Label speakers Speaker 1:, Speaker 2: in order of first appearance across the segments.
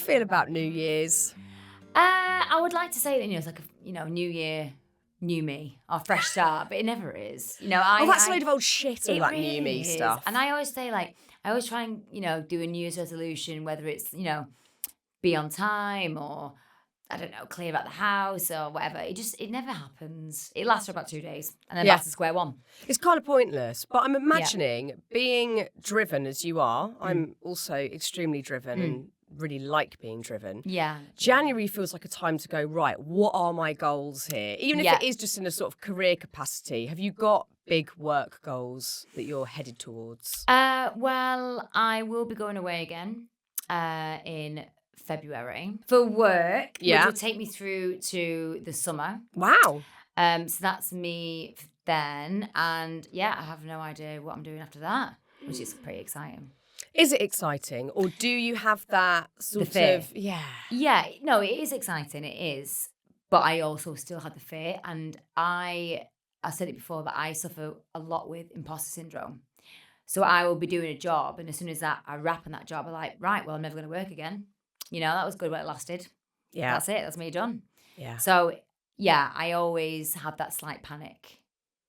Speaker 1: feel about New Year's?
Speaker 2: I would like to say that, it's like a, new year, new me, or fresh start, but it never is.
Speaker 1: That's a load of old shit, all that
Speaker 2: really
Speaker 1: new me
Speaker 2: is.
Speaker 1: stuff.
Speaker 2: And I always say, I always try and, do a New Year's resolution, whether it's, be on time or, I don't know, clear out the house or whatever. It never happens. It lasts for about 2 days and then back to square one.
Speaker 1: It's kind of pointless, but I'm imagining being driven as you are. I'm also extremely driven and really like being driven.
Speaker 2: Yeah.
Speaker 1: January feels like a time to go, right, what are my goals here? Even if it is just in a sort of career capacity, have you got big work goals that you're headed towards?
Speaker 2: Well, I will be going away again in February for work, which will take me through to the summer.
Speaker 1: Wow.
Speaker 2: So that's me then. And I have no idea what I'm doing after that, which is pretty exciting.
Speaker 1: Is it exciting, or do you have that sort of... Yeah,
Speaker 2: no, it is exciting, it is. But I also still have the fear, and I said it before, that I suffer a lot with imposter syndrome. So I will be doing a job, and as soon as I wrap on that job, I'm like, right, well, I'm never going to work again. That was good while it lasted.
Speaker 1: Yeah.
Speaker 2: That's it, that's me done.
Speaker 1: Yeah.
Speaker 2: So, I always have that slight panic.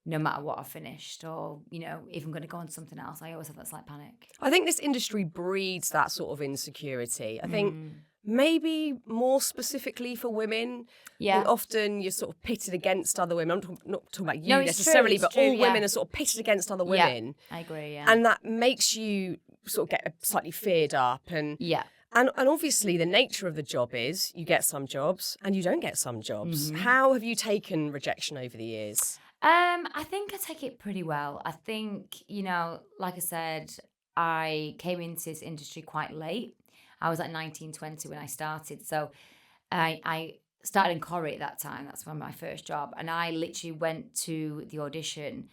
Speaker 2: No matter what I've finished, or, if I'm going to go on to something else, I always have that slight panic.
Speaker 1: I think this industry breeds that sort of insecurity. I think maybe more specifically for women, often you're sort of pitted against other women. I'm not talking about you necessarily, but all women are sort of pitted against other women.
Speaker 2: I agree,
Speaker 1: And that makes you sort of get slightly feared up. And obviously the nature of the job is you get some jobs and you don't get some jobs. How have you taken rejection over the years?
Speaker 2: I think I take it pretty well. I think, like I said, I came into this industry quite late. I was like 19, 20 when I started. So I started in Corrie at that time. That's my first job. And I literally went to the audition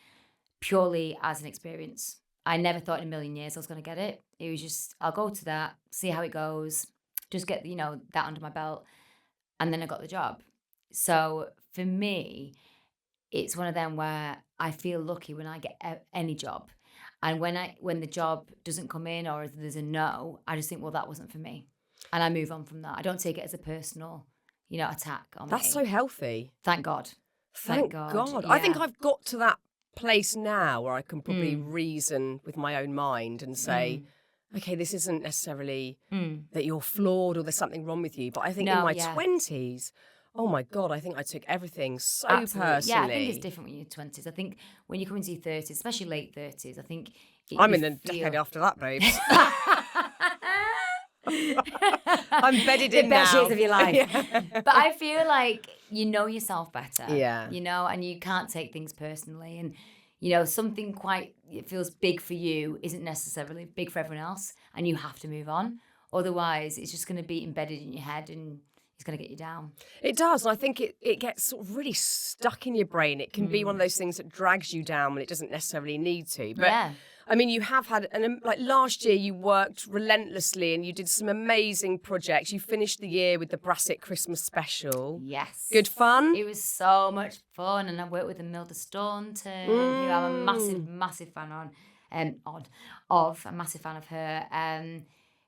Speaker 2: purely as an experience. I never thought in a million years I was going to get it. It was just, I'll go to that, see how it goes, just get, that under my belt. And then I got the job. So for me, it's one of them where I feel lucky when I get any job. And when the job doesn't come in or there's a no, I just think, well, that wasn't for me. And I move on from that. I don't take it as a personal, attack on me.
Speaker 1: That's so healthy.
Speaker 2: Thank God.
Speaker 1: Thank God.
Speaker 2: Yeah.
Speaker 1: I think I've got to that place now where I can probably reason with my own mind and say, okay, this isn't necessarily that you're flawed or there's something wrong with you. But I think in my 20s, oh my God, I think I took everything so personally.
Speaker 2: Yeah, I think it's different when you're 20s. I think when you come into your 30s, especially late 30s, I think...
Speaker 1: I'm in the decade after that, babes. I'm bedded in now.
Speaker 2: The best years of your life. But I feel like you know yourself better.
Speaker 1: Yeah.
Speaker 2: And you can't take things personally. And, something it feels big for you isn't necessarily big for everyone else. And you have to move on. Otherwise, it's just going to be embedded in your head and it's going to get you down.
Speaker 1: It does. And I think it gets sort of really stuck in your brain. It can be one of those things that drags you down when it doesn't necessarily need to. But I mean, you have had, like last year you worked relentlessly and you did some amazing projects. You finished the year with the Brassic Christmas special.
Speaker 2: Yes.
Speaker 1: Good fun?
Speaker 2: It was so much fun. And I worked with Imelda Staunton, who I'm a massive fan of. A massive fan of her.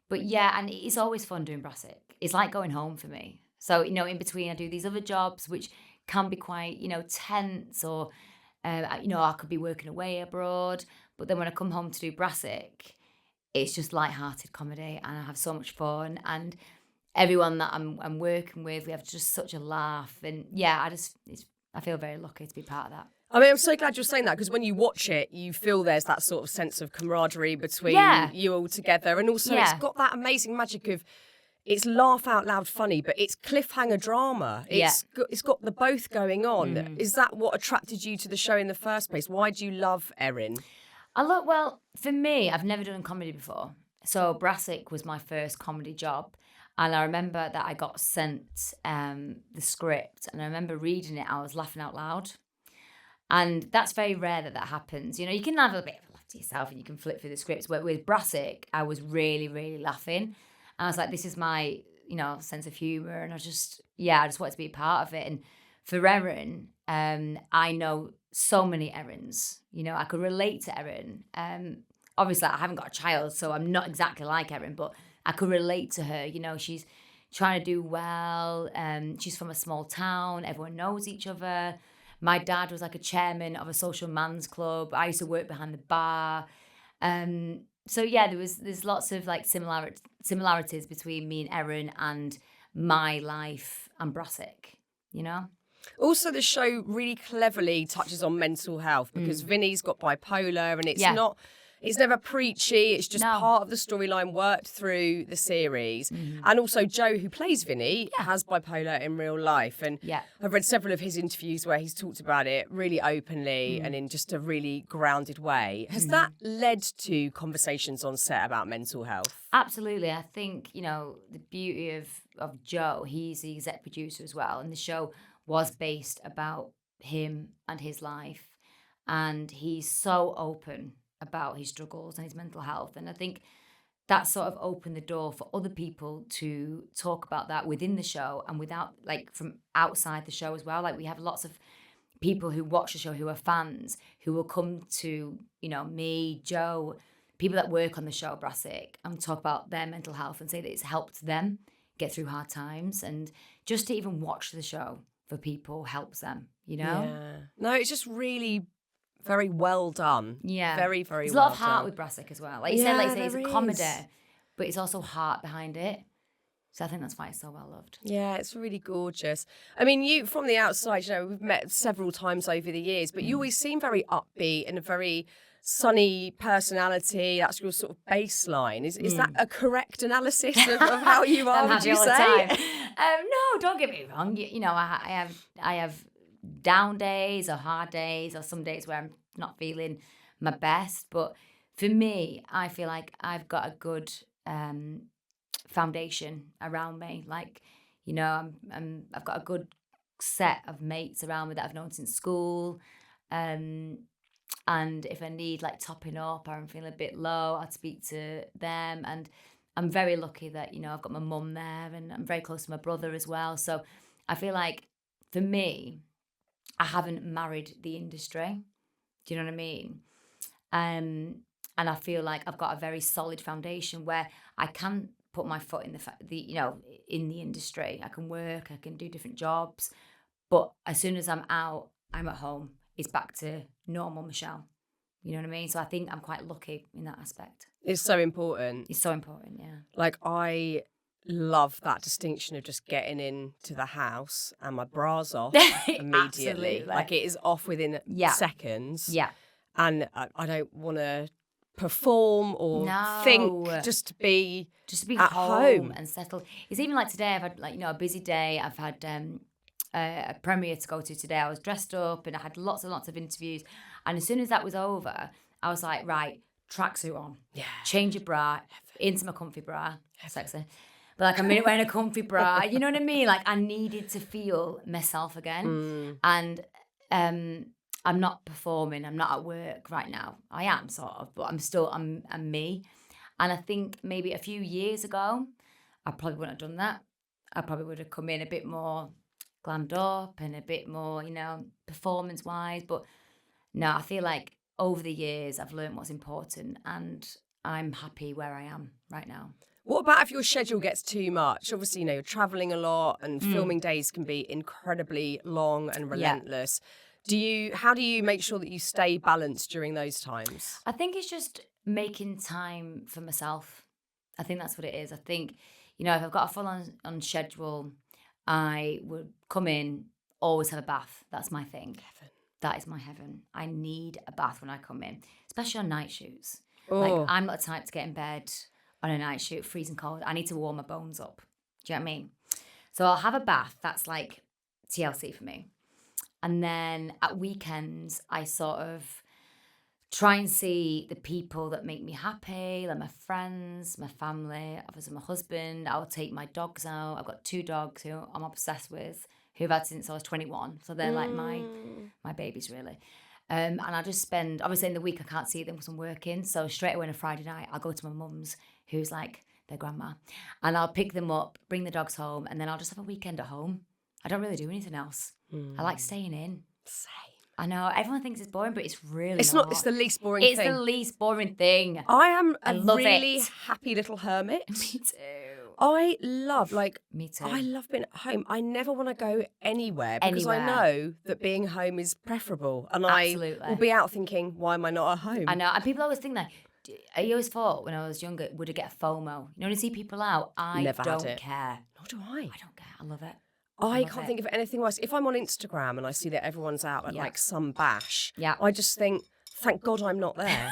Speaker 2: But and it's always fun doing Brassic. It's like going home for me. So, in between I do these other jobs, which can be quite, tense or, I could be working away abroad. But then when I come home to do Brassic, it's just light-hearted comedy and I have so much fun. And everyone that I'm working with, we have just such a laugh. And I feel very lucky to be part of that.
Speaker 1: I mean, I'm so glad you're saying that because when you watch it, you feel there's that sort of sense of camaraderie between you all together. And also it's got that amazing magic of it's laugh out loud funny, but it's cliffhanger drama. It's got the both going on. Is that what attracted you to the show in the first place? Why do you love Erin?
Speaker 2: Well, for me, I've never done comedy before. So Brassic was my first comedy job. And I remember that I got sent the script and I remember reading it. I was laughing out loud. And that's very rare that happens. You can have a bit of a laugh to yourself and you can flip through the scripts. But with Brassic, I was really, really laughing. And I was like, this is my, sense of humour. And I just wanted to be a part of it. And for Erin, I know so many Erins. I could relate to Erin. Obviously, I haven't got a child, so I'm not exactly like Erin, but I could relate to her. trying to do well. She's from a small town. Everyone knows each other. My dad was like a chairman of a social man's club. I used to work behind the bar. So yeah, there's lots of like similarities between me and Erin and my life and Brassic, you know?
Speaker 1: Also, the show really cleverly touches on mental health because Vinny's got bipolar and it's never preachy. It's just part of the storyline worked through the series. And also Joe, who plays Vinny, has bipolar in real life. And I've read several of his interviews where he's talked about it really openly and in just a really grounded way. Has that led to conversations on set about mental health?
Speaker 2: Absolutely. I think, you know, the beauty of Joe, he's the exec producer as well. And the show was based about him and his life. And he's so open about his struggles and his mental health. And I think that sort of opened the door for other people to talk about that within the show and without, like, from outside the show as well. Like, we have lots of people who watch the show who are fans who will come to, you know, me, Joe, people that work on the show, Brassic, and talk about their mental health and say that it's helped them get through hard times. And just to even watch the show for people helps them, you know?
Speaker 1: Yeah. No, it's just really very well done.
Speaker 2: Yeah.
Speaker 1: Very, very
Speaker 2: There's
Speaker 1: well
Speaker 2: a lot of heart
Speaker 1: done.
Speaker 2: with Brassic as well. Like you said, it's a comedy, but it's also heart behind it. So I think that's why it's so well loved.
Speaker 1: Yeah, it's really gorgeous. I mean, you, from the outside, you know, we've met several times over the years, but you always seem very upbeat and a very sunny personality. That's your sort of baseline. Is that a correct analysis of how you are, would you say?
Speaker 2: No, don't get me wrong. You know, I have down days or hard days or some days where I'm not feeling my best. But for me, I feel like I've got a good foundation around me. Like, you know, I've got a good set of mates around me that I've known since school. And if I need like topping up or I'm feeling a bit low, I'd speak to them. And I'm very lucky that, you know, I've got my mum there and I'm very close to my brother as well. So I feel like for me, I haven't married the industry. Do you know what I mean? And I feel like I've got a very solid foundation where I can put my foot in in the industry. I can work, I can do different jobs. But as soon as I'm out, I'm at home. It's back to normal Michelle. You know what I mean? So I think I'm quite lucky in that aspect.
Speaker 1: It's so important.
Speaker 2: It's so important, yeah.
Speaker 1: Like, I love that distinction of just getting into the house and my bra's off immediately.
Speaker 2: Absolutely.
Speaker 1: Like, it is off within seconds.
Speaker 2: Yeah.
Speaker 1: And I don't want to perform or think, just to be at home
Speaker 2: and settled. It's even like today, I've had like, you know, a busy day. I've had a premiere to go to today. I was dressed up and I had lots and lots of interviews. And as soon as that was over, I was like, right, tracksuit on.
Speaker 1: Yeah.
Speaker 2: Change your bra into my comfy bra. Sexy. But like, I'm wearing a comfy bra. You know what I mean? Like, I needed to feel myself again. And I'm not performing. I'm not at work right now. I am sort of, but I'm me. And I think maybe a few years ago, I probably wouldn't have done that. I probably would have come in a bit more glammed up and a bit more, you know, performance-wise. But no, I feel like over the years, I've learned what's important and I'm happy where I am right now.
Speaker 1: What about if your schedule gets too much? Obviously, you know, you're travelling a lot and filming days can be incredibly long and relentless. How do you make sure that you stay balanced during those times?
Speaker 2: I think it's just making time for myself. I think that's what it is. I think, you know, if I've got a full on schedule, I would come in, always have a bath. That's my thing.
Speaker 1: Heaven.
Speaker 2: That is my heaven. I need a bath when I come in, especially on night shoots.
Speaker 1: Oh.
Speaker 2: Like, I'm not the type to get in bed on a night shoot, freezing cold. I need to warm my bones up. Do you know what I mean? So I'll have a bath. That's like TLC for me. And then at weekends, I sort of try and see the people that make me happy, like my friends, my family, obviously my husband. I'll take my dogs out. I've got 2 dogs who I'm obsessed with, who I've had since I was 21. So they're like my babies, really. And I just spend, obviously in the week I can't see them because I'm working. So straight away on a Friday night, I'll go to my mum's, who's like their grandma. And I'll pick them up, bring the dogs home, and then I'll just have a weekend at home. I don't really do anything else. I like staying in.
Speaker 1: Same.
Speaker 2: I know, everyone thinks it's boring, but it's really
Speaker 1: not. It's the least boring thing.
Speaker 2: It's the least boring thing.
Speaker 1: I am a
Speaker 2: love
Speaker 1: really
Speaker 2: it.
Speaker 1: happy little hermit.
Speaker 2: Me too.
Speaker 1: I love,
Speaker 2: Me too.
Speaker 1: I love being at home. I never want to go anywhere because I know that being home is preferable. And
Speaker 2: Absolutely.
Speaker 1: I will be out thinking, why am I not at home?
Speaker 2: I know. And people always think that. I always thought when I was younger, would I get FOMO? You know, when you see people out, I
Speaker 1: Never
Speaker 2: don't
Speaker 1: had it.
Speaker 2: care.
Speaker 1: Nor do I.
Speaker 2: I don't care. I love it.
Speaker 1: I can't think of anything worse. If I'm on Instagram and I see that everyone's out at like some bash, I just think, thank God I'm not there.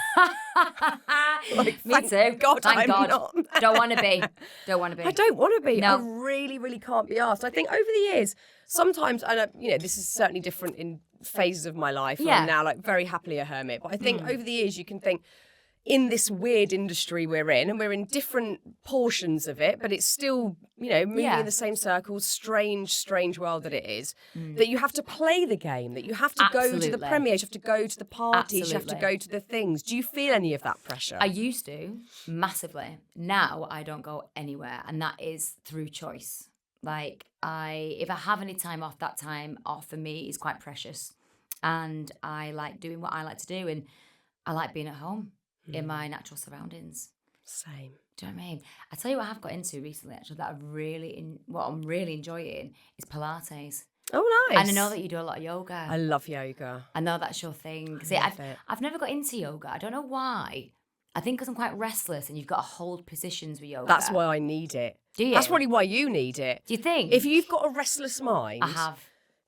Speaker 2: Me too.
Speaker 1: God,
Speaker 2: thank
Speaker 1: I'm
Speaker 2: God.
Speaker 1: not there.
Speaker 2: Don't want to be. Don't want to be.
Speaker 1: I don't want to be.
Speaker 2: No.
Speaker 1: I really, really can't be asked. I think over the years, sometimes, and this is certainly different in phases of my life. I'm now like very happily a hermit. But I think over the years, you can think, in this weird industry we're in, and we're in different portions of it, but it's still, moving in the same circles, strange world that it is, that you have to play the game, that you have to go to the premieres, you have to go to the parties, you have to go to the things. Do you feel any of that pressure?
Speaker 2: I used to, massively. Now I don't go anywhere, and that is through choice. Like, if I have any time off, that time off for me is quite precious. And I like doing what I like to do, and I like being at home. In my natural surroundings.
Speaker 1: Same.
Speaker 2: Do you know what I mean? I tell you what I've got into recently, actually, that what I'm really enjoying is Pilates.
Speaker 1: Oh, nice.
Speaker 2: And I know that you do a lot of yoga.
Speaker 1: I love yoga.
Speaker 2: I know that's your thing. See, I've never got into yoga. I don't know why. I think because I'm quite restless and you've got to hold positions with yoga.
Speaker 1: That's why I need it.
Speaker 2: Do you?
Speaker 1: That's probably why you need it.
Speaker 2: Do you think?
Speaker 1: If you've got a restless mind...
Speaker 2: I have.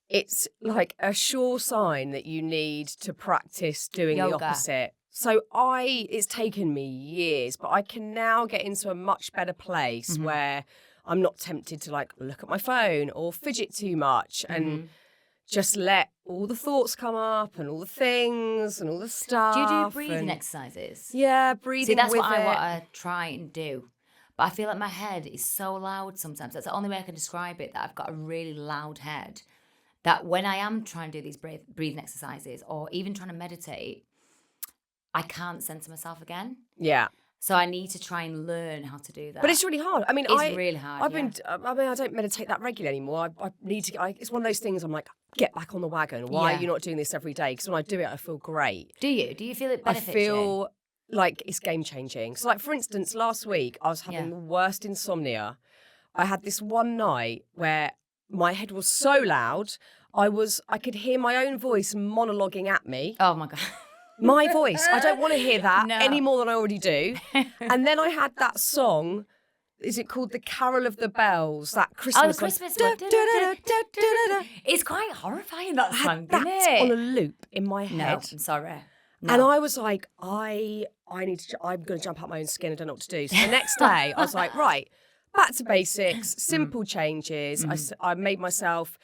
Speaker 1: It's like a sure sign that you need to practice doing the opposite. So it's taken me years, but I can now get into a much better place where I'm not tempted to like look at my phone or fidget too much and just let all the thoughts come up and all the things and all the stuff.
Speaker 2: Do you do breathing exercises?
Speaker 1: Yeah, breathing.
Speaker 2: See, that's
Speaker 1: with
Speaker 2: what I want to try and do. But I feel like my head is so loud sometimes. That's the only way I can describe it, that I've got a really loud head. That when I am trying to do these breathing exercises or even trying to meditate, I can't center myself again. Yeah. So I need to try and learn how to do that.
Speaker 1: But it's really hard. I mean,
Speaker 2: it's really hard.
Speaker 1: I don't meditate that regularly anymore. I need to. It's one of those things. I'm like, get back on the wagon. Why are you not doing this every day? Because when I do it, I feel great.
Speaker 2: Do you? Do you feel it benefits
Speaker 1: you? I feel like it's game changing. So, like for instance, last week I was having the worst insomnia. I had this one night where my head was so loud, I could hear my own voice monologuing at me.
Speaker 2: Oh my God.
Speaker 1: My voice. I don't want to hear that any more than I already do. And then I had that song. Is it called The Carol of the Bells? That Christmas
Speaker 2: song. Oh, the Christmas one. It's quite horrifying, that song, isn't it?
Speaker 1: On a loop in my head.
Speaker 2: No, I'm sorry. No.
Speaker 1: And I was like, I'm going to jump out my own skin. I don't know what to do. So the next day, I was like, right, back to basics, simple changes. I made myself...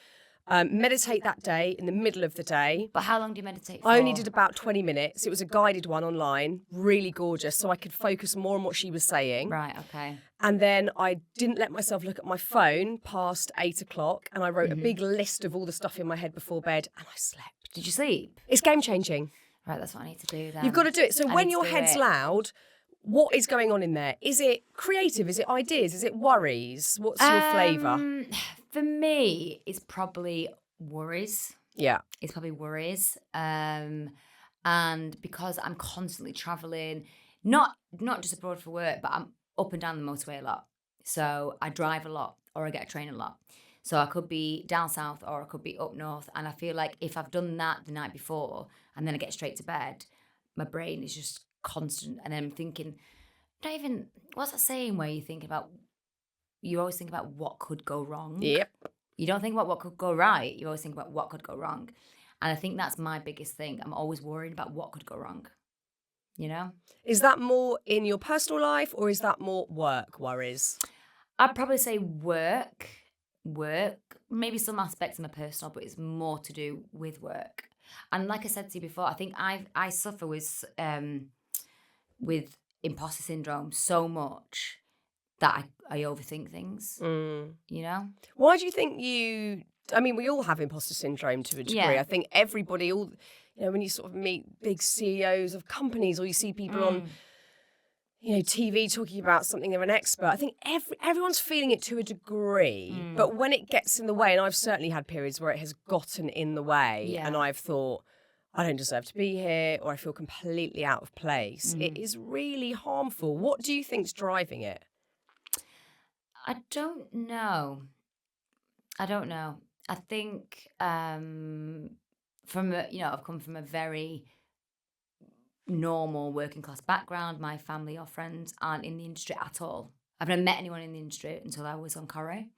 Speaker 1: meditate that day in the middle of the day.
Speaker 2: But how long do you meditate for?
Speaker 1: I only did about 20 minutes. It was a guided one online, really gorgeous, so I could focus more on what she was saying.
Speaker 2: Right, okay.
Speaker 1: And then I didn't let myself look at my phone past 8 o'clock, and I wrote a big list of all the stuff in my head before bed, and I slept.
Speaker 2: Did you sleep?
Speaker 1: It's game changing.
Speaker 2: Right, that's what I need to do then.
Speaker 1: You've got to do it. So when your head's loud, what is going on in there? Is it creative? Is it ideas? Is it worries? What's your flavour?
Speaker 2: For me, it's probably worries.
Speaker 1: Yeah.
Speaker 2: It's probably worries. And because I'm constantly travelling, not just abroad for work, but I'm up and down the motorway a lot. So I drive a lot or I get a train a lot. So I could be down south or I could be up north. And I feel like if I've done that the night before and then I get straight to bed, my brain is just constant. And then I'm thinking, what's that saying where you always think about what could go wrong.
Speaker 1: Yep.
Speaker 2: You don't think about what could go right. You always think about what could go wrong. And I think that's my biggest thing. I'm always worried about what could go wrong. You know?
Speaker 1: Is that more in your personal life or is that more work worries?
Speaker 2: I'd probably say work. Maybe some aspects of my personal, but it's more to do with work. And like I said to you before, I think I suffer with imposter syndrome so much that I overthink things, you know?
Speaker 1: Why do you think we all have imposter syndrome to a degree. Yeah. I think everybody, when you sort of meet big CEOs of companies or you see people on, TV talking about something, they're an expert. I think everyone's feeling it to a degree, but when it gets in the way, and I've certainly had periods where it has gotten in the way and I've thought, I don't deserve to be here or I feel completely out of place. It is really harmful. What do you think's driving it?
Speaker 2: I don't know. I think I've come from a very normal working class background. My family or friends aren't in the industry at all. I've never met anyone in the industry until I was on Corrie.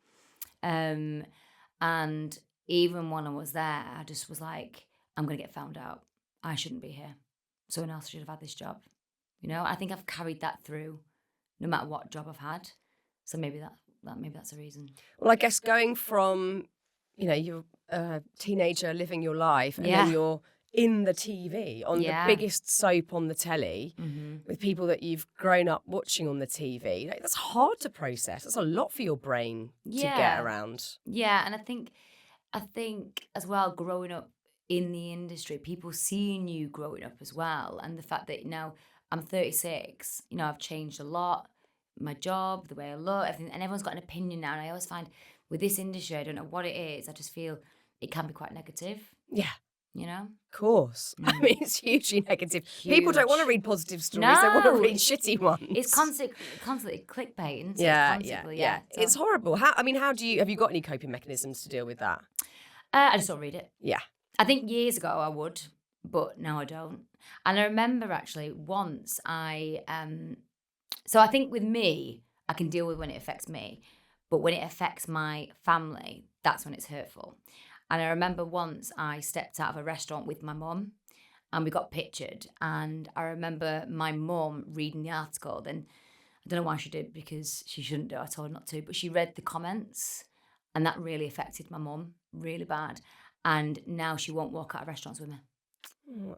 Speaker 2: And even when I was there, I just was like, I'm going to get found out. I shouldn't be here. Someone else should have had this job. I think I've carried that through no matter what job I've had. So maybe that's a reason.
Speaker 1: Well, I guess going from, you're a teenager living your life and then you're in the TV on the biggest soap on the telly with people that you've grown up watching on the TV. That's hard to process. That's a lot for your brain to get around.
Speaker 2: Yeah, and I think as well, growing up in the industry, people seeing you growing up as well, and the fact that I'm 36, I've changed a lot. My job, the way I look, everything, and everyone's got an opinion now. And I always find with this industry, I don't know what it is. I just feel it can be quite negative.
Speaker 1: Yeah.
Speaker 2: Of
Speaker 1: course. I mean, it's hugely negative. People don't want to read positive stories. They want to read shitty ones.
Speaker 2: It's constantly clickbait.
Speaker 1: Yeah. So. It's horrible. Have you got any coping mechanisms to deal with that?
Speaker 2: I just don't read it.
Speaker 1: Yeah.
Speaker 2: I think years ago I would, but now I don't. And I remember actually once so I think with me, I can deal with when it affects me, but when it affects my family, that's when it's hurtful. And I remember once I stepped out of a restaurant with my mum and we got pictured. And I remember my mum reading the article. Then I don't know why she did, because she shouldn't do. I told her not to. But she read the comments and that really affected my mum really bad. And now she won't walk out of restaurants with me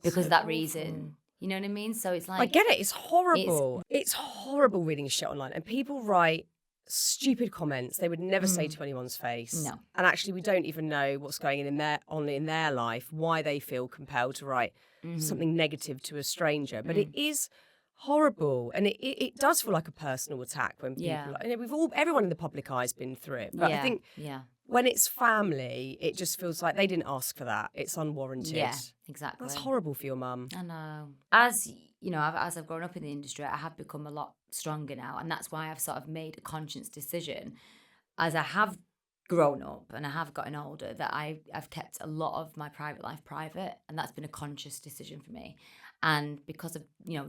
Speaker 2: because of that reason. You know what I mean? So it's like...
Speaker 1: I get it. It's horrible. It's horrible reading shit online. And people write stupid comments they would never say to anyone's face.
Speaker 2: No.
Speaker 1: And actually, we don't even know what's going on in their life, why they feel compelled to write something negative to a stranger. But it is horrible. And it does feel like a personal attack when people... everyone in the public eye has been through it. But I think... when it's family, it just feels like they didn't ask for that. It's unwarranted.
Speaker 2: Yeah, exactly.
Speaker 1: That's horrible for your mum.
Speaker 2: I know. As I've grown up in the industry, I have become a lot stronger now. And that's why I've sort of made a conscious decision as I have grown up and I have gotten older that I've kept a lot of my private life private. And that's been a conscious decision for me. And because of,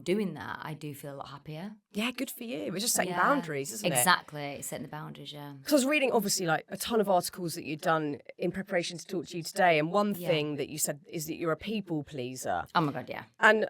Speaker 2: doing that, I do feel a lot happier.
Speaker 1: Yeah, good for you. It's just setting boundaries, isn't it?
Speaker 2: Exactly. Setting the boundaries, yeah.
Speaker 1: Because I was reading, obviously, like a ton of articles that you'd done in preparation to talk to you today. And one thing that you said is that you're a people pleaser.
Speaker 2: Oh, my God, yeah.
Speaker 1: And,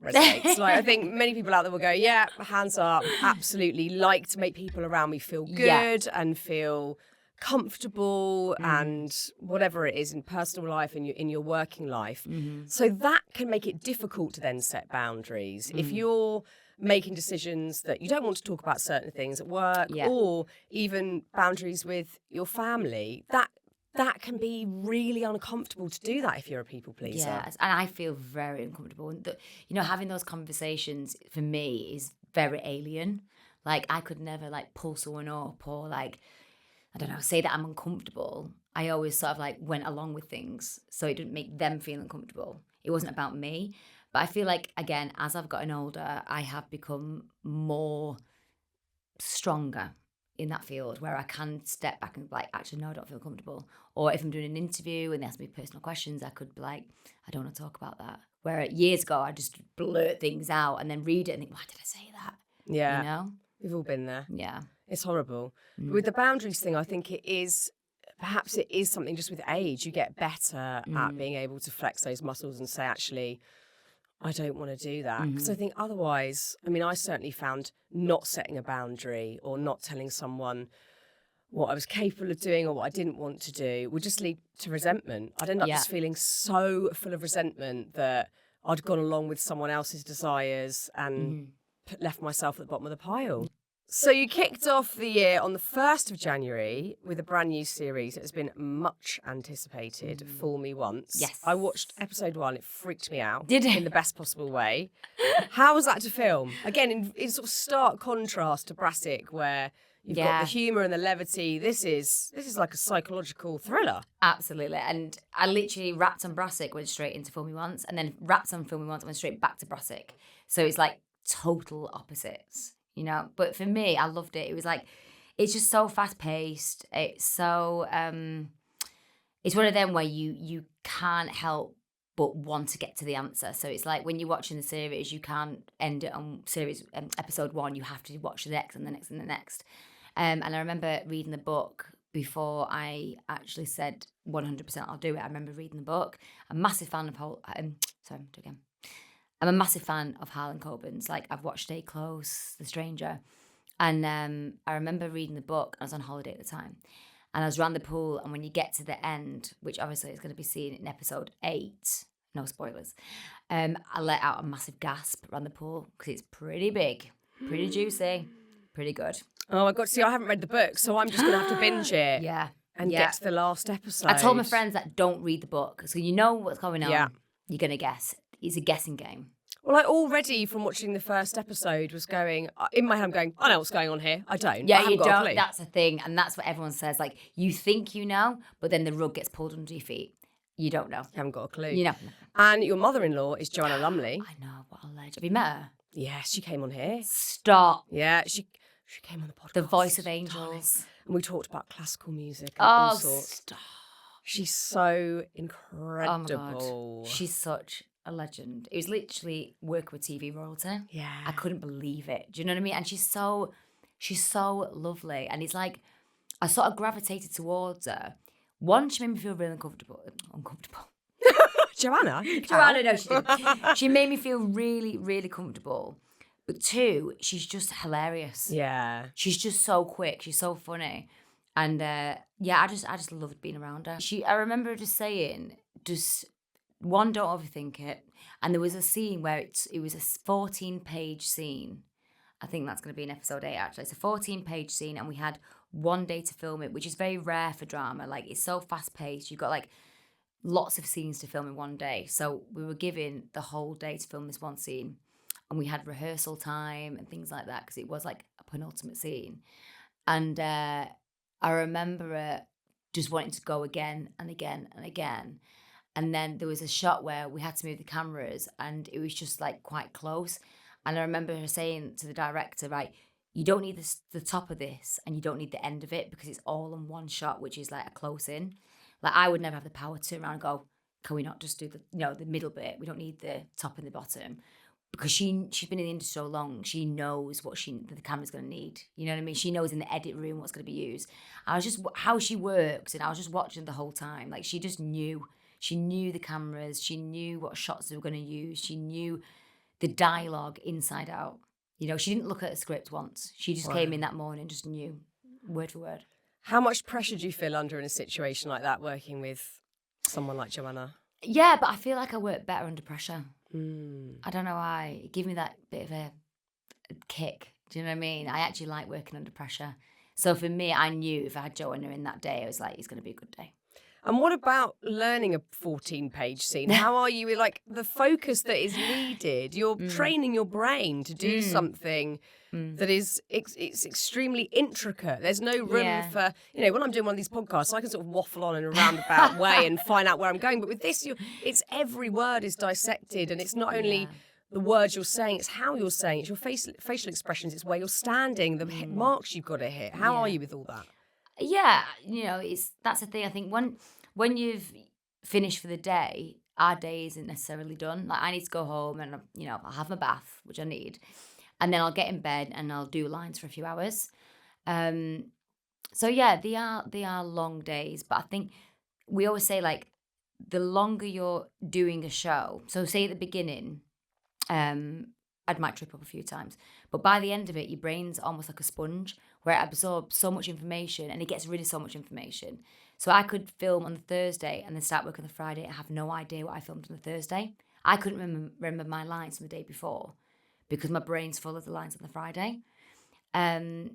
Speaker 1: resonates. I think many people out there will go, hands up, absolutely. Like to make people around me feel good and feel comfortable and whatever it is in personal life and in your working life. So that can make it difficult to then set boundaries. If you're making decisions that you don't want to talk about certain things at work or even boundaries with your family, that can be really uncomfortable to do that if you're a people pleaser.
Speaker 2: Yes, and I feel very uncomfortable. And having those conversations for me is very alien. Like I could never pull someone up or I don't know, say that I'm uncomfortable. I always sort of went along with things so it didn't make them feel uncomfortable. It wasn't about me. But I feel like, again, as I've gotten older, I have become more stronger in that field where I can step back and be like, actually, no, I don't feel comfortable. Or if I'm doing an interview and they ask me personal questions, I could be like, I don't want to talk about that. Where years ago, I just blurt things out and then read it and think, why did I say that?
Speaker 1: Yeah. We've all been there.
Speaker 2: Yeah.
Speaker 1: It's horrible. But with the boundaries thing, I think perhaps it is something just with age. You get better at being able to flex those muscles and say, actually, I don't want to do that. Because I think otherwise, I certainly found not setting a boundary or not telling someone what I was capable of doing or what I didn't want to do would just lead to resentment. I'd end up just feeling so full of resentment that I'd gone along with someone else's desires and left myself at the bottom of the pile. So you kicked off the year on the 1st of January with a brand new series that has been much anticipated, Fool Me Once.
Speaker 2: Yes.
Speaker 1: I watched episode 1. It freaked me out.
Speaker 2: Did it?
Speaker 1: In the best possible way. How was that to film? Again, in sort of stark contrast to Brassic, where you've got the humour and the levity. This is like a psychological thriller.
Speaker 2: Absolutely. And I literally wrapped on Brassic, went straight into Fool Me Once, and then wrapped on Fool Me Once, went straight back to Brassic. So it's like total opposites. But for me, I loved it. It was it's just so fast paced. It's so it's one of them where you can't help but want to get to the answer. So it's like when you're watching the series, you can't end it on series episode 1. You have to watch the next and the next and the next. And I remember reading the book before I actually said 100% I'll do it. I remember reading the book. I'm a massive fan of I'm a massive fan of Harlan Coben's. Like, I've watched Stay Close, The Stranger. And I remember reading the book. I was on holiday at the time. And I was around the pool. And when you get to the end, which obviously is going to be seen in episode 8, no spoilers, I let out a massive gasp around the pool because it's pretty big, pretty juicy, pretty good.
Speaker 1: Oh, my God. See, I haven't read the book, so I'm just going to have to binge it.
Speaker 2: Yeah.
Speaker 1: And get to the last episode.
Speaker 2: I told my friends that don't read the book. So you know what's going on.
Speaker 1: Yeah.
Speaker 2: You're going to guess. It's a guessing game.
Speaker 1: Well, I already, from watching the first episode, was going, in my head, I'm going, I know what's going on here. I don't.
Speaker 2: Yeah, you don't. That's the thing. And that's what everyone says. Like, you think you know, but then the rug gets pulled under your feet. You don't know.
Speaker 1: You haven't got a clue.
Speaker 2: You know.
Speaker 1: And your mother-in-law is Joanna Lumley.
Speaker 2: I know. What a legend. Have you met her?
Speaker 1: Yeah, she came on here.
Speaker 2: Stop.
Speaker 1: Yeah, she came on the podcast.
Speaker 2: The voice of angels.
Speaker 1: And we talked about classical music and all sorts.
Speaker 2: Stop.
Speaker 1: She's so incredible.
Speaker 2: Oh, my God. She's such a legend. It was literally working with TV royalty.
Speaker 1: Yeah.
Speaker 2: I couldn't believe it. Do you know what I mean? And she's so lovely. And it's like, I sort of gravitated towards her. One, she made me feel really uncomfortable.
Speaker 1: Joanna,
Speaker 2: no, she didn't. She made me feel really, really comfortable. But 2, she's just hilarious.
Speaker 1: Yeah.
Speaker 2: She's just so quick. She's so funny. And yeah, I just loved being around her. I remember her just saying, one, don't overthink it. And there was a scene where it was a 14-page scene. I think that's going to be in episode 8, actually. It's a 14-page scene, and we had 1 day to film it, which is very rare for drama. Like, it's so fast-paced. You've got, like, lots of scenes to film in 1 day. So we were given the whole day to film this one scene. And we had rehearsal time and things like that because it was, like, a penultimate scene. And I remember just wanting to go again and again and again. And then there was a shot where we had to move the cameras and it was just like quite close. And I remember her saying to the director, right, you don't need the top of this and you don't need the end of it because it's all in one shot, which is like a close in. Like, I would never have the power to turn around and go, can we not just do the middle bit? We don't need the top and the bottom. Because she's been in the industry so long, she knows what the camera's going to need. You know what I mean? She knows in the edit room what's going to be used. I was just, how she works, and I was just watching the whole time. Like, she just knew. She knew the cameras. She knew what shots they were going to use. She knew the dialogue inside out. You know, she didn't look at a script once. She just came in that morning, just knew word for word. How much pressure do you feel under in a situation like that, working with someone like Joanna? Yeah, but I feel like I work better under pressure. I don't know why. It gave me that bit of a kick. Do you know what I mean? I actually like working under pressure. So for me, I knew if I had Joanna in that day, I was like, it's going to be a good day. And what about learning a 14-page scene? How are you with, like, the focus that is needed? You're training your brain to do something that is it's extremely intricate. There's no room for, when I'm doing one of these podcasts, I can sort of waffle on in a roundabout way and find out where I'm going. But with this, it's every word is dissected, and it's not only the words you're saying, it's how you're saying, it's your facial expressions, it's where you're standing, the hit marks you've got to hit. How are you with all that? Yeah, that's the thing. I think when you've finished for the day, our day isn't necessarily done. Like, I need to go home and, I'll have my bath, which I need. And then I'll get in bed and I'll do lines for a few hours. So yeah, they are long days. But I think we always say, like, the longer you're doing a show, so say at the beginning, I might trip up a few times, but by the end of it, your brain's almost like a sponge where it absorbs so much information and it gets rid of so much information. So I could film on the Thursday and then start work on the Friday and have no idea what I filmed on the Thursday. I couldn't remember my lines from the day before because my brain's full of the lines on the Friday. And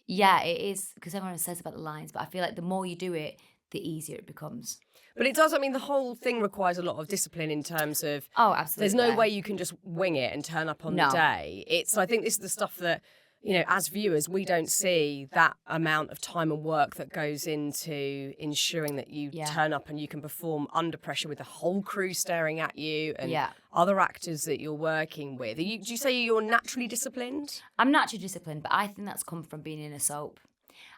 Speaker 2: yeah, it is, because everyone says about the lines, but I feel like the more you do it, the easier it becomes. But it does, the whole thing requires a lot of discipline in terms of... Oh, absolutely. There's no way you can just wing it and turn up on the day. I think this is the stuff that,
Speaker 1: as viewers, we don't see that amount of time and work that goes into ensuring that you turn up and you can perform under pressure with the whole crew staring at you and other actors that you're working with. Do you say you're naturally disciplined?
Speaker 2: I'm naturally disciplined, but I think that's come from being in a soap.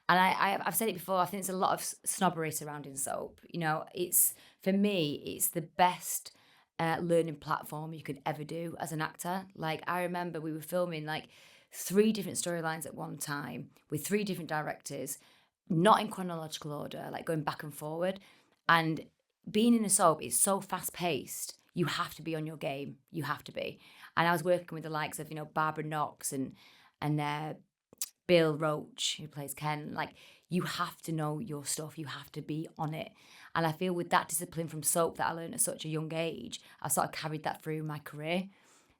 Speaker 2: And I've said it before, I think there's a lot of snobbery surrounding soap. For me, it's the best learning platform you could ever do as an actor. Like, I remember we were filming, 3 different storylines at one time with 3 different directors, not in chronological order, going back and forward. And being in a soap is so fast paced. You have to be on your game. You have to be. And I was working with the likes of, Barbara Knox and Bill Roach, who plays Ken. You have to know your stuff. You have to be on it. And I feel with that discipline from soap that I learned at such a young age, I've sort of carried that through my career.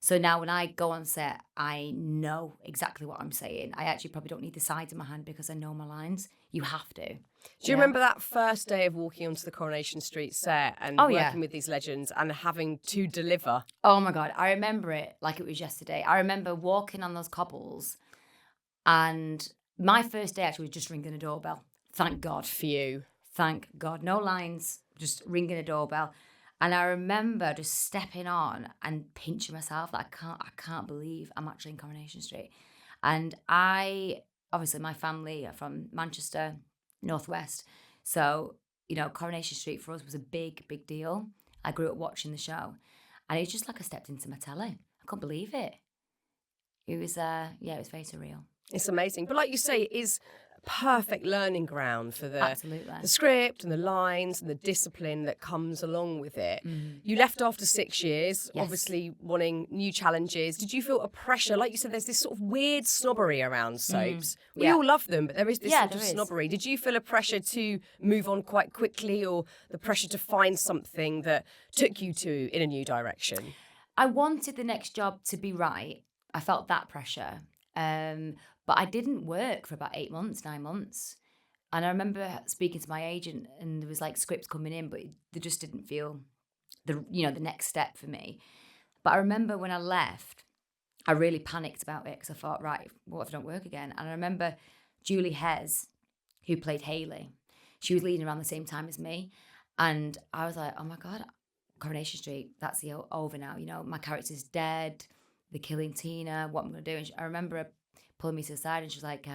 Speaker 2: So now when I go on set, I know exactly what I'm saying. I actually probably don't need the sides of my hand because I know my lines. You have to.
Speaker 1: Do you remember that first day of walking onto the Coronation Street set and working with these legends and having to deliver?
Speaker 2: Oh my God, I remember it like it was yesterday. I remember walking on those cobbles, and my first day actually was just ringing a doorbell. Thank God.
Speaker 1: For you.
Speaker 2: Thank God. No lines, just ringing a doorbell. And I remember just stepping on and pinching myself that I can't believe I'm actually in Coronation Street. And obviously my family are from Manchester, Northwest. So, Coronation Street for us was a big, big deal. I grew up watching the show. And it's just like I stepped into my telly. I couldn't believe it. It was, it was very surreal.
Speaker 1: It's amazing. But like you say, it is perfect learning ground for the
Speaker 2: Absolutely.
Speaker 1: The script and the lines and the discipline that comes along with it. You left after 6 years, obviously wanting new challenges. Did you feel a pressure? Like you said, there's this sort of weird snobbery around soaps. We all love them, but there is this sort of snobbery. Did you feel a pressure to move on quite quickly, or the pressure to find something that took you in a new direction?
Speaker 2: I wanted the next job to be right. I felt that pressure. But I didn't work for about 8 months, 9 months. And I remember speaking to my agent, and there was scripts coming in, but they just didn't feel the next step for me. But I remember when I left, I really panicked about it because I thought, right, what if I don't work again? And I remember Julie Hez, who played Hayley, she was leading around the same time as me. And I was like, oh my God, Coronation Street, that's over now. My character's dead. They're killing Tina. What am I going to do? And I remember her pulling me to the side, and she was like,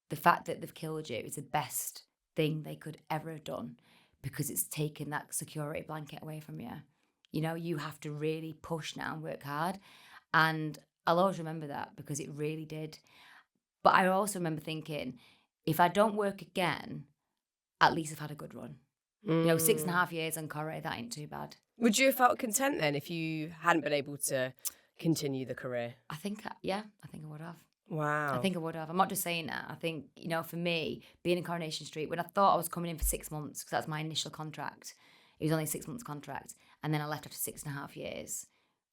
Speaker 2: the fact that they've killed you is the best thing they could ever have done, because it's taken that security blanket away from you. You have to really push now and work hard. And I'll always remember that, because it really did. But I also remember thinking, if I don't work again, at least I've had a good run. 6.5 years on Corrie, that ain't too bad.
Speaker 1: Would you have felt content then if you hadn't been able to continue the career?
Speaker 2: I think I would have.
Speaker 1: Wow.
Speaker 2: I think I would have. I'm not just saying that. I think, for me, being in Coronation Street, when I thought I was coming in for 6 months, because that's my initial contract, it was only a 6 months contract, and then I left after 6.5 years,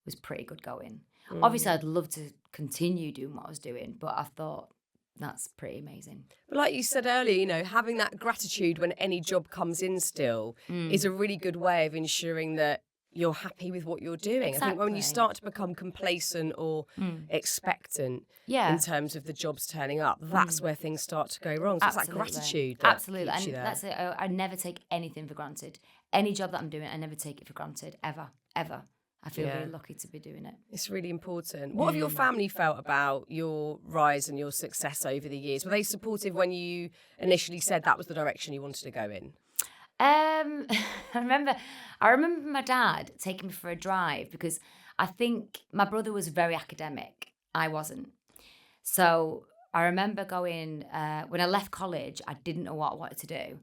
Speaker 2: was pretty good going. Obviously, I'd love to continue doing what I was doing, but I thought that's pretty amazing.
Speaker 1: But like you said earlier, having that gratitude when any job comes in still is a really good way of ensuring that you're happy with what you're doing.
Speaker 2: Exactly.
Speaker 1: I think when you start to become complacent or expectant in terms of the jobs turning up, that's where things start to go wrong. So it's that gratitude that
Speaker 2: Absolutely.
Speaker 1: keeps you there.
Speaker 2: That's it. I never take anything for granted. Any job that I'm doing, I never take it for granted, ever. I feel really lucky to be doing it.
Speaker 1: It's really important. What have your family felt about your rise and your success over the years? Were they supportive when you initially said that was the direction you wanted to go in?
Speaker 2: I remember my dad taking me for a drive, because I think my brother was very academic. I wasn't. So I remember going, when I left college, I didn't know what I wanted to do.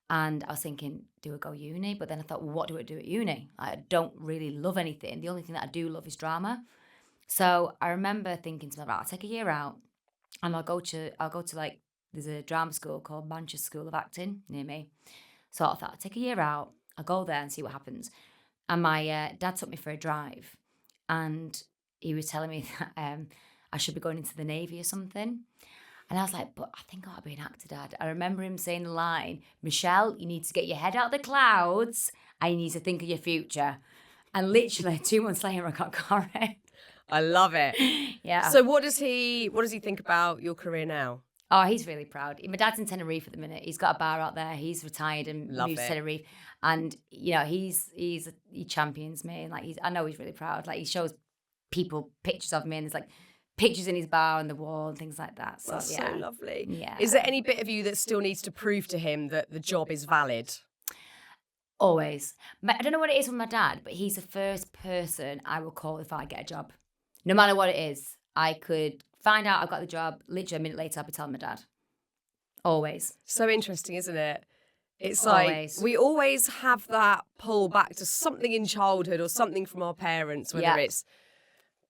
Speaker 2: And I was thinking, do I go uni? But then I thought, well, what do I do at uni? I don't really love anything. The only thing that I do love is drama. So I remember thinking to myself, right, I'll take a year out, and I'll go to there's a drama school called Manchester School of Acting near me. So I thought, I'll take a year out, I'll go there and see what happens. And my dad took me for a drive, and he was telling me that I should be going into the Navy or something. And I was like, but I think I ought to be an actor, Dad. I remember him saying the line, Michelle, you need to get your head out of the clouds and you need to think of your future. And literally 2 months later, I got Corrie.
Speaker 1: I love it.
Speaker 2: Yeah.
Speaker 1: So what does he think about your career now?
Speaker 2: Oh, he's really proud. My dad's in Tenerife at the minute. He's got a bar out there. He's retired and moved to Tenerife. And, you know, he champions me. And, like, I know he's really proud. Like, he shows people pictures of me and there's, like, pictures in his bar on the wall and things like that. So,
Speaker 1: that's so lovely.
Speaker 2: Yeah.
Speaker 1: Is there any bit of you that still needs to prove to him that the job is valid?
Speaker 2: Always. I don't know what it is with my dad, but he's the first person I will call if I get a job. No matter what it is. I could find out I've got the job. Literally a minute later, I'll be telling my dad. Always.
Speaker 1: So interesting, isn't it? It's
Speaker 2: Always.
Speaker 1: like we always have that pull back to something in childhood or something from our parents, whether it's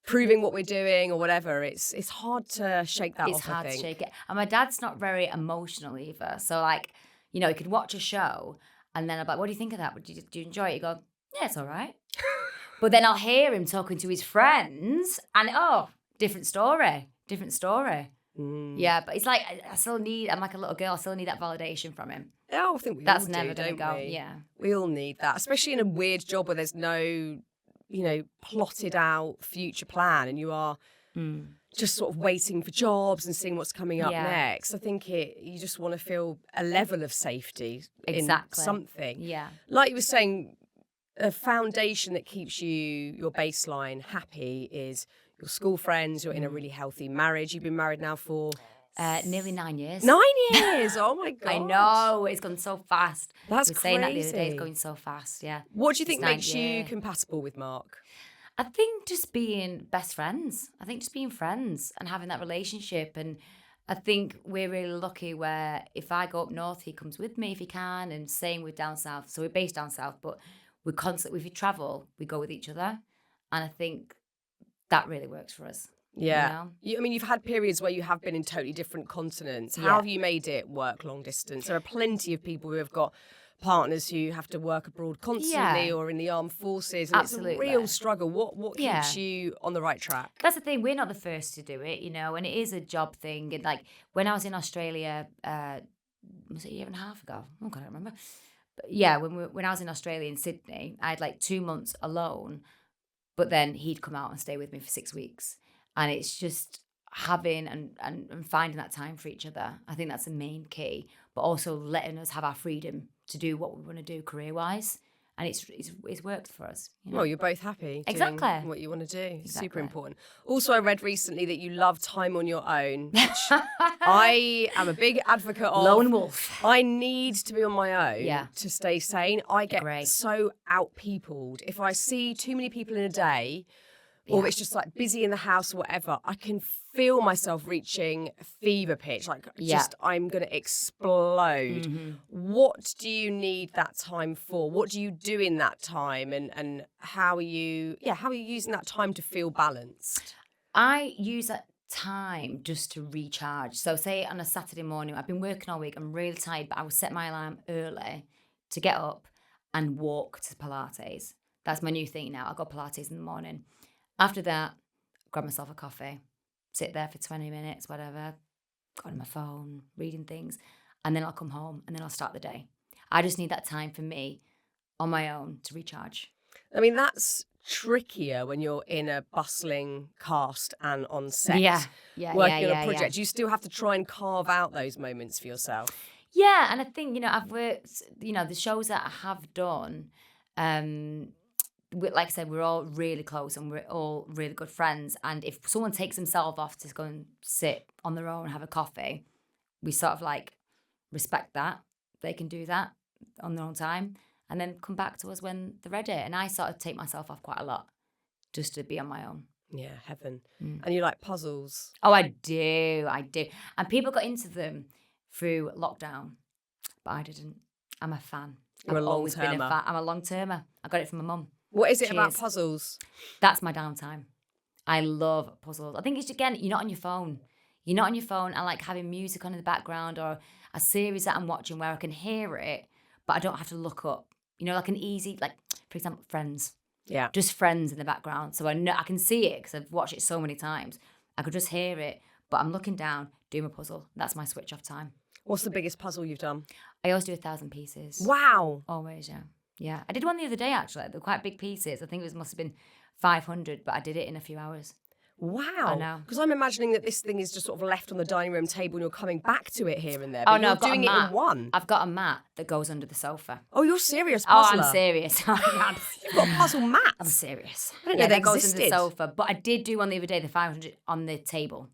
Speaker 1: proving what we're doing or whatever. It's hard to shake that off, I think.
Speaker 2: It's hard to shake it. And my dad's not very emotional either. So, like, you know, he could watch a show and then I'm like, what do you think of that? Do you enjoy it? You go, yeah, it's all right. But then I'll hear him talking to his friends and, different story. Yeah, but it's like, I'm like a little girl, I still need that validation from him.
Speaker 1: Yeah, I think
Speaker 2: that's never going to go.
Speaker 1: We?
Speaker 2: Yeah.
Speaker 1: We all need that, especially in a weird job where there's no, you know, plotted out future plan and you are just sort of waiting for jobs and seeing what's coming up next. I think you just want to feel a level of safety in something.
Speaker 2: Yeah.
Speaker 1: Like you were saying, a foundation that keeps your baseline happy is your school friends. You're in a really healthy marriage. You've been married now for
Speaker 2: nearly 9 years.
Speaker 1: 9 years! Oh my God.
Speaker 2: I know, it's gone so fast.
Speaker 1: That's
Speaker 2: crazy. We were saying that the other day, it's going so fast, yeah.
Speaker 1: What do you think makes you compatible with Mark?
Speaker 2: I think just being best friends. I think just being friends and having that relationship. And I think we're really lucky where if I go up north, he comes with me if he can, and same with down south. So we're based down south, but we're constantly, if we travel, we go with each other. And I think that really works for us.
Speaker 1: Yeah.
Speaker 2: You know?
Speaker 1: I mean, you've had periods where you have been in totally different continents. How have you made it work long distance? There are plenty of people who have got partners who have to work abroad constantly or in the armed forces. And
Speaker 2: Absolutely.
Speaker 1: It's a real struggle. What keeps you on the right track?
Speaker 2: That's the thing. We're not the first to do it, you know, and it is a job thing. And like when I was in Australia, was it a year and a half ago? Oh, God, I don't remember. But yeah, when I was in Australia in Sydney, I had like 2 months alone, but then he'd come out and stay with me for 6 weeks. And it's just having and finding that time for each other. I think that's the main key, but also letting us have our freedom to do what we want to do career-wise. And it's worked for us. You know?
Speaker 1: Well, you're both happy doing what you want to do.
Speaker 2: Exactly.
Speaker 1: Super important. Also, I read recently that you love time on your own, which I am a big advocate of.
Speaker 2: Lone wolf.
Speaker 1: I need to be on my own to stay sane. I get so out-peopled. If I see too many people in a day, or it's just like busy in the house or whatever, I can feel myself reaching fever pitch. Like I'm going to explode. Mm-hmm. What do you need that time for? What do you do in that time? And how are you using that time to feel balanced?
Speaker 2: I use that time just to recharge. So say on a Saturday morning, I've been working all week, I'm really tired, but I will set my alarm early to get up and walk to Pilates. That's my new thing now. I go Pilates in the morning. After that, grab myself a coffee, sit there for 20 minutes, whatever, go on my phone, reading things, and then I'll come home and then I'll start the day. I just need that time for me on my own to recharge.
Speaker 1: I mean, that's trickier when you're in a bustling cast and on set working on a project. You still have to try and carve out those moments for yourself.
Speaker 2: Yeah, and I think, you know, I've worked, you know, the shows that I have done, like I said, we're all really close and we're all really good friends. And if someone takes themselves off to go and sit on their own, have a coffee, we sort of like respect that. They can do that on their own time and then come back to us when they're ready. And I sort of take myself off quite a lot just to be on my own.
Speaker 1: Yeah, heaven. And you like puzzles?
Speaker 2: Oh, I do. And people got into them through lockdown, but I didn't. I'm a fan.
Speaker 1: You're
Speaker 2: I've
Speaker 1: a
Speaker 2: always been a
Speaker 1: long-termer.
Speaker 2: fan. I'm a long-termer. I got it from my mum.
Speaker 1: What is it about puzzles?
Speaker 2: That's my downtime. I love puzzles. I think it's, again, you're not on your phone. You're not on your phone. I like having music on in the background or a series that I'm watching where I can hear it, but I don't have to look up. You know, like an easy, like, for example, Friends.
Speaker 1: Yeah.
Speaker 2: Just Friends in the background. So I know I can see it because I've watched it so many times. I could just hear it, but I'm looking down, doing my puzzle. That's my switch off time.
Speaker 1: What's the biggest puzzle you've done?
Speaker 2: I always do 1,000 pieces.
Speaker 1: Wow.
Speaker 2: Always, yeah. Yeah. I did one the other day, actually. They were quite big pieces. I think must have been 500, but I did it in a few hours.
Speaker 1: Wow.
Speaker 2: I know.
Speaker 1: Because I'm imagining that this thing is just sort of left on the dining room table and you're coming back to it here and there. But
Speaker 2: no,
Speaker 1: you're doing it in one.
Speaker 2: I've got a mat that goes under the sofa.
Speaker 1: Oh, you're serious puzzler.
Speaker 2: Oh, I'm serious.
Speaker 1: You've got puzzle mats.
Speaker 2: I'm serious.
Speaker 1: I didn't know they
Speaker 2: that goes
Speaker 1: existed.
Speaker 2: under the sofa. But I did do one the other day, the 500 on the table.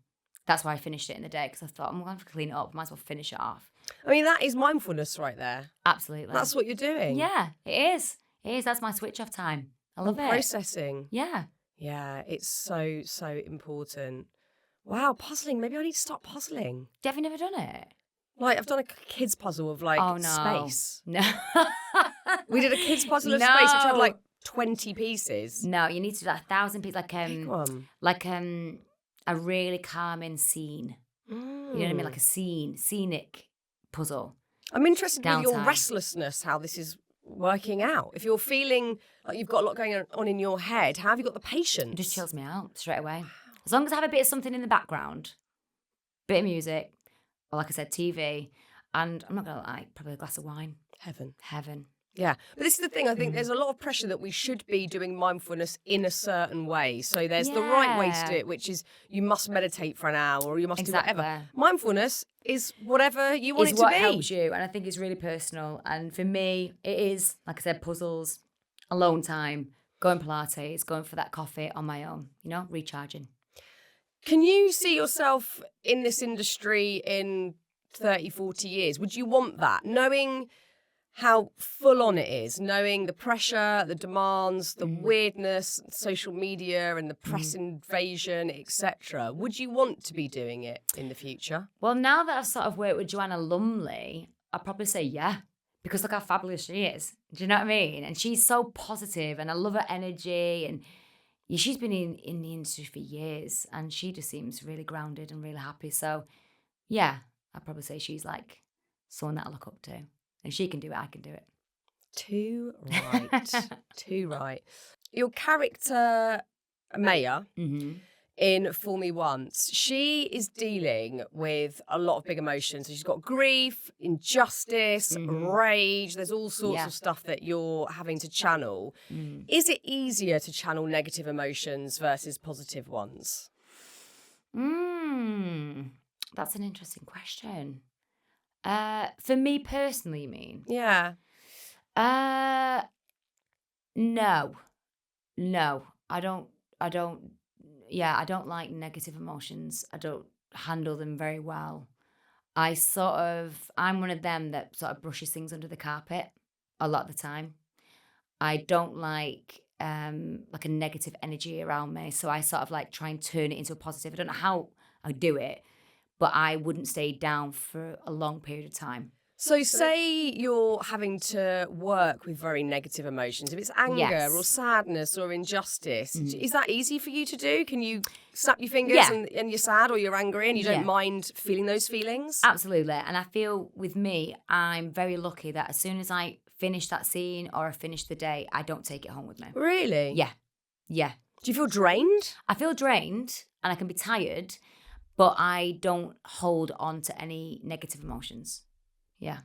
Speaker 2: That's why I finished it in the day, because I thought, I'm going to have to clean it up. Might as well finish it off.
Speaker 1: I mean, that is mindfulness right there.
Speaker 2: Absolutely.
Speaker 1: That's what you're doing.
Speaker 2: Yeah, it is. It is. That's my switch off time. I love it.
Speaker 1: Processing.
Speaker 2: Yeah.
Speaker 1: Yeah, it's so, so important. Wow, puzzling. Maybe I need to start puzzling.
Speaker 2: Have you never done it?
Speaker 1: Like, I've done a kids puzzle of, like,
Speaker 2: Oh, no.
Speaker 1: space.
Speaker 2: No.
Speaker 1: We did a kids puzzle of
Speaker 2: No.
Speaker 1: space, which had, like, 20 pieces.
Speaker 2: No, you need to do like 1,000 pieces,
Speaker 1: Big one.
Speaker 2: like a really calming scene. You know what I mean? Like a scenic puzzle.
Speaker 1: I'm interested with your
Speaker 2: Downtime.
Speaker 1: restlessness, how this is working out. If you're feeling like you've got a lot going on in your head, how have you got the patience?
Speaker 2: It just chills me out straight away. As long as I have a bit of something in the background, bit of music, or like I said, TV, and I'm not going to lie, probably a glass of wine. Heaven.
Speaker 1: Yeah, but this is the thing. I think there's a lot of pressure that we should be doing mindfulness in a certain way. So there's the right way to do it, which is you must meditate for an hour or you must do whatever. Mindfulness is whatever you want it to be.
Speaker 2: It's what helps you, and I think it's really personal. And for me, it is, like I said, puzzles, alone time, going Pilates, going for that coffee on my own, recharging.
Speaker 1: Can you see yourself in this industry in 30, 40 years? Would you want that? Knowing how full on it is, knowing the pressure, the demands, the weirdness, social media and the press invasion, etc. Would you want to be doing it in the future?
Speaker 2: Well, now that I've sort of worked with Joanna Lumley, I'd probably say yeah, because look how fabulous she is. Do you know what I mean? And she's so positive and I love her energy, and she's been in the industry for years and she just seems really grounded and really happy. So yeah, I'd probably say she's like someone that I look up to. And she can do it, I can do it.
Speaker 1: Too right. Too right. Your character, Maya, in Fool Me Once, she is dealing with a lot of big emotions. So she's got grief, injustice, rage. There's all sorts of stuff that you're having to channel. Is it easier to channel negative emotions versus positive ones?
Speaker 2: That's an interesting question. For me personally, you mean?
Speaker 1: Yeah.
Speaker 2: No, I don't like negative emotions. I don't handle them very well. I'm one of them that sort of brushes things under the carpet a lot of the time. I don't like a negative energy around me. So I sort of like try and turn it into a positive. I don't know how I do it, but I wouldn't stay down for a long period of time.
Speaker 1: So say you're having to work with very negative emotions. If it's anger or sadness or injustice, is that easy for you to do? Can you snap your fingers and you're sad or you're angry and you don't mind feeling those feelings?
Speaker 2: Absolutely. And I feel with me, I'm very lucky that as soon as I finish that scene or I finish the day, I don't take it home with me.
Speaker 1: Really?
Speaker 2: Yeah.
Speaker 1: Do you feel drained?
Speaker 2: I feel drained and I can be tired, but I don't hold on to any negative emotions. Yeah.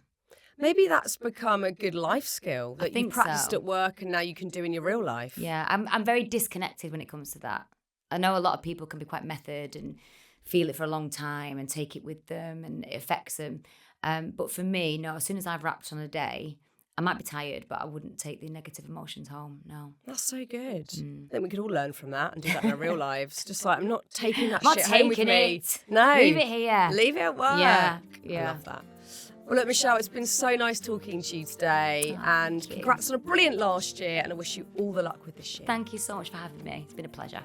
Speaker 1: Maybe that's become a good life skill that you practiced at work and now you can do in your real life.
Speaker 2: Yeah, I'm very disconnected when it comes to that. I know a lot of people can be quite method and feel it for a long time and take it with them and it affects them. But for me, no, as soon as I've wrapped on a day, I might be tired, but I wouldn't take the negative emotions home, no.
Speaker 1: That's so good. I think we could all learn from that and do that in our real lives. Just like, I'm not taking that shit home with me. No.
Speaker 2: Leave it here.
Speaker 1: Leave it at work.
Speaker 2: Yeah.
Speaker 1: I love that. Well, look, Michelle, it's been so nice talking to you today, and congrats on a brilliant last year, and I wish you all the luck with this year.
Speaker 2: Thank you so much for having me. It's been a pleasure.